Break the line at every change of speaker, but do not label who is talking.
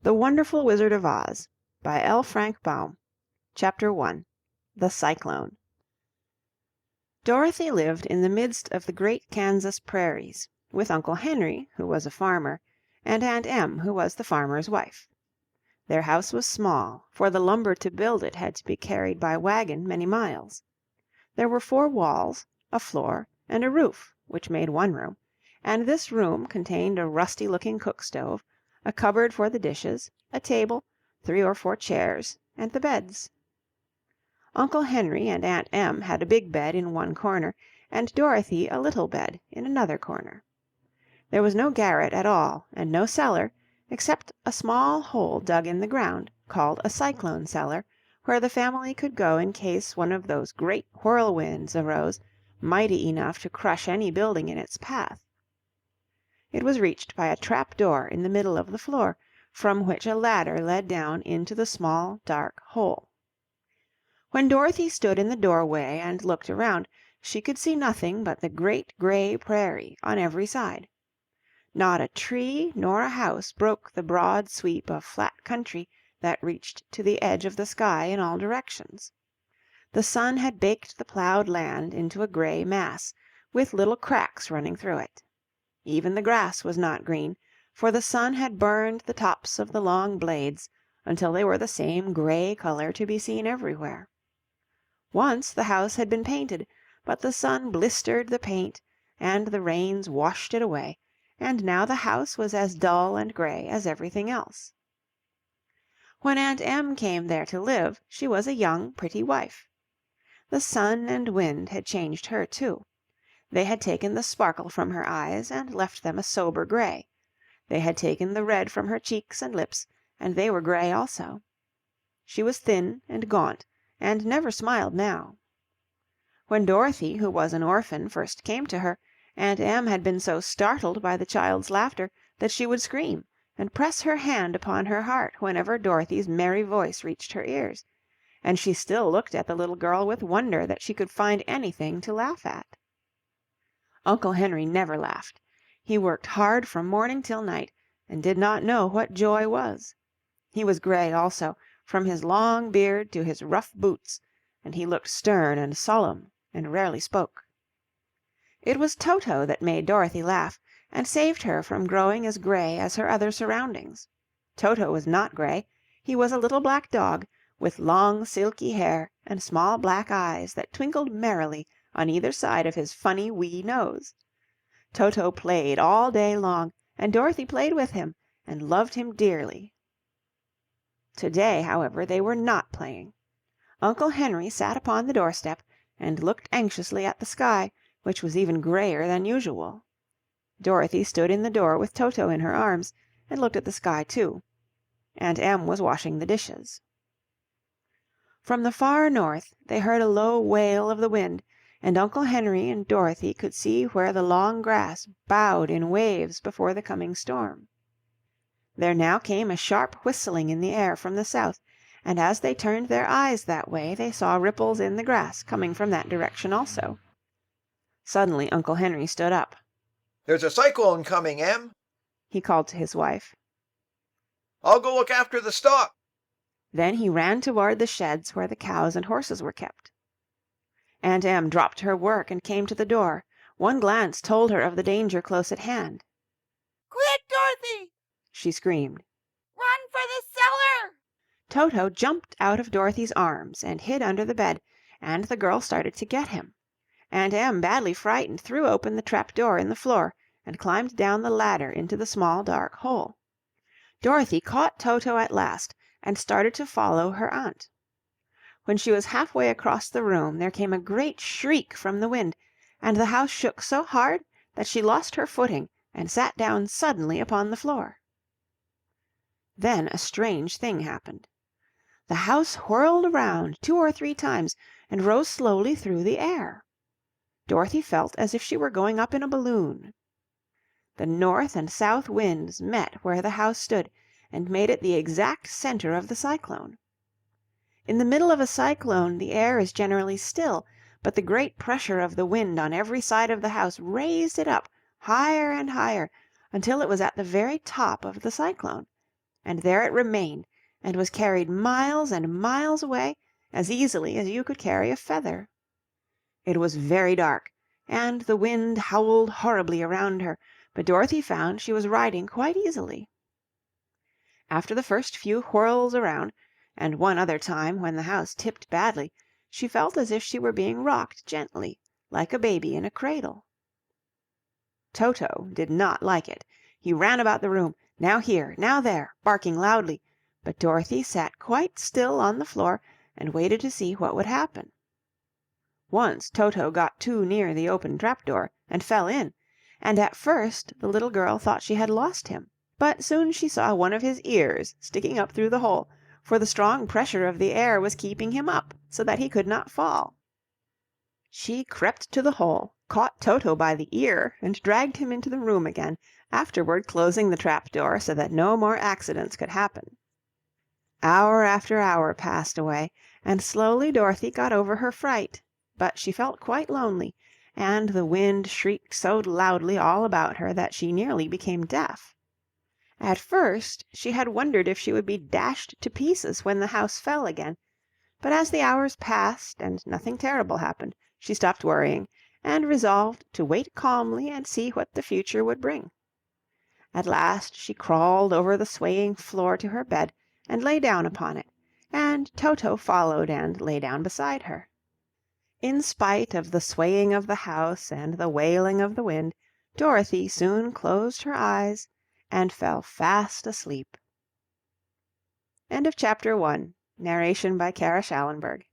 The Wonderful Wizard of Oz by L. Frank Baum. Chapter 1. The Cyclone. Dorothy lived in the midst of the great Kansas prairies, with Uncle Henry, who was a farmer, and Aunt Em, who was the farmer's wife. Their house was small, for the lumber to build it had to be carried by wagon many miles. There were 4 walls, a floor, and a roof, which made one room, and this room contained a rusty-looking cook-stove, a cupboard for the dishes, a table, 3 or 4 chairs, and the beds. Uncle Henry and Aunt Em had a big bed in one corner, and Dorothy a little bed in another corner. There was no garret at all, and no cellar, except a small hole dug in the ground, called a cyclone cellar, where the family could go in case one of those great whirlwinds arose, mighty enough to crush any building in its path. It was reached by a trap door in the middle of the floor, from which a ladder led down into the small, dark hole. When Dorothy stood in the doorway and looked around, she could see nothing but the great gray prairie on every side. Not a tree nor a house broke the broad sweep of flat country that reached to the edge of the sky in all directions. The sun had baked the plowed land into a gray mass, with little cracks running through it. Even the grass was not green, for the sun had burned the tops of the long blades until they were the same gray color to be seen everywhere. Once the house had been painted, but the sun blistered the paint and the rains washed it away, and now the house was as dull and gray as everything else. When Aunt Em came there to live, she was a young, pretty wife. The sun and wind had changed her, too. They had taken the sparkle from her eyes and left them a sober gray. They had taken the red from her cheeks and lips, and they were gray also. She was thin and gaunt, and never smiled now. When Dorothy, who was an orphan, first came to her, Aunt Em had been so startled by the child's laughter that she would scream and press her hand upon her heart whenever Dorothy's merry voice reached her ears, and she still looked at the little girl with wonder that she could find anything to laugh at. Uncle Henry never laughed. He worked hard from morning till night, and did not know what joy was. He was gray also, from his long beard to his rough boots, and he looked stern and solemn, and rarely spoke. It was Toto that made Dorothy laugh, and saved her from growing as gray as her other surroundings. Toto was not gray. He was a little black dog, with long silky hair and small black eyes that twinkled merrily on either side of his funny wee nose. Toto played all day long, and Dorothy played with him, and loved him dearly. To-day, however, they were not playing. Uncle Henry sat upon the doorstep, and looked anxiously at the sky, which was even grayer than usual. Dorothy stood in the door with Toto in her arms, and looked at the sky too. Aunt Em was washing the dishes. From the far north they heard a low wail of the wind, and Uncle Henry and Dorothy could see where the long grass bowed in waves before the coming storm. There now came a sharp whistling in the air from the south, and as they turned their eyes that way they saw ripples in the grass coming from that direction also. Suddenly Uncle Henry stood up.
"There's a cyclone coming, Em,"
he called to his wife.
"I'll go look after the stock."
Then he ran toward the sheds where the cows and horses were kept. Aunt Em dropped her work and came to the door. One glance told her of the danger close at hand.
"Quick, Dorothy!"
she screamed.
"Run for the cellar!"
Toto jumped out of Dorothy's arms and hid under the bed, and the girl started to get him. Aunt Em, badly frightened, threw open the trap door in the floor and climbed down the ladder into the small dark hole. Dorothy caught Toto at last and started to follow her aunt. When she was halfway across the room there came a great shriek from the wind, and the house shook so hard that she lost her footing and sat down suddenly upon the floor. Then a strange thing happened. The house whirled around 2 or 3 times and rose slowly through the air. Dorothy felt as if she were going up in a balloon. The north and south winds met where the house stood, and made it the exact center of the cyclone. In the middle of a cyclone the air is generally still, but the great pressure of the wind on every side of the house raised it up higher and higher until it was at the very top of the cyclone, and there it remained, and was carried miles and miles away as easily as you could carry a feather. It was very dark, and the wind howled horribly around her, but Dorothy found she was riding quite easily. After the first few whirls around, and one other time when the house tipped badly, she felt as if she were being rocked gently, like a baby in a cradle. Toto did not like it. He ran about the room, now here, now there, barking loudly, but Dorothy sat quite still on the floor and waited to see what would happen. Once Toto got too near the open trapdoor and fell in, and at first the little girl thought she had lost him. But soon she saw one of his ears sticking up through the hole, for the strong pressure of the air was keeping him up so that he could not fall. She crept to the hole, caught Toto by the ear, and dragged him into the room again, afterward closing the trapdoor so that no more accidents could happen. Hour after hour passed away, and slowly Dorothy got over her fright, but she felt quite lonely, and the wind shrieked so loudly all about her that she nearly became deaf. At first she had wondered if she would be dashed to pieces when the house fell again, but as the hours passed and nothing terrible happened, she stopped worrying, and resolved to wait calmly and see what the future would bring. At last she crawled over the swaying floor to her bed and lay down upon it, and Toto followed and lay down beside her. In spite of the swaying of the house and the wailing of the wind, Dorothy soon closed her eyes and fell fast asleep. End of chapter 1. Narration by Kara Schallenberg.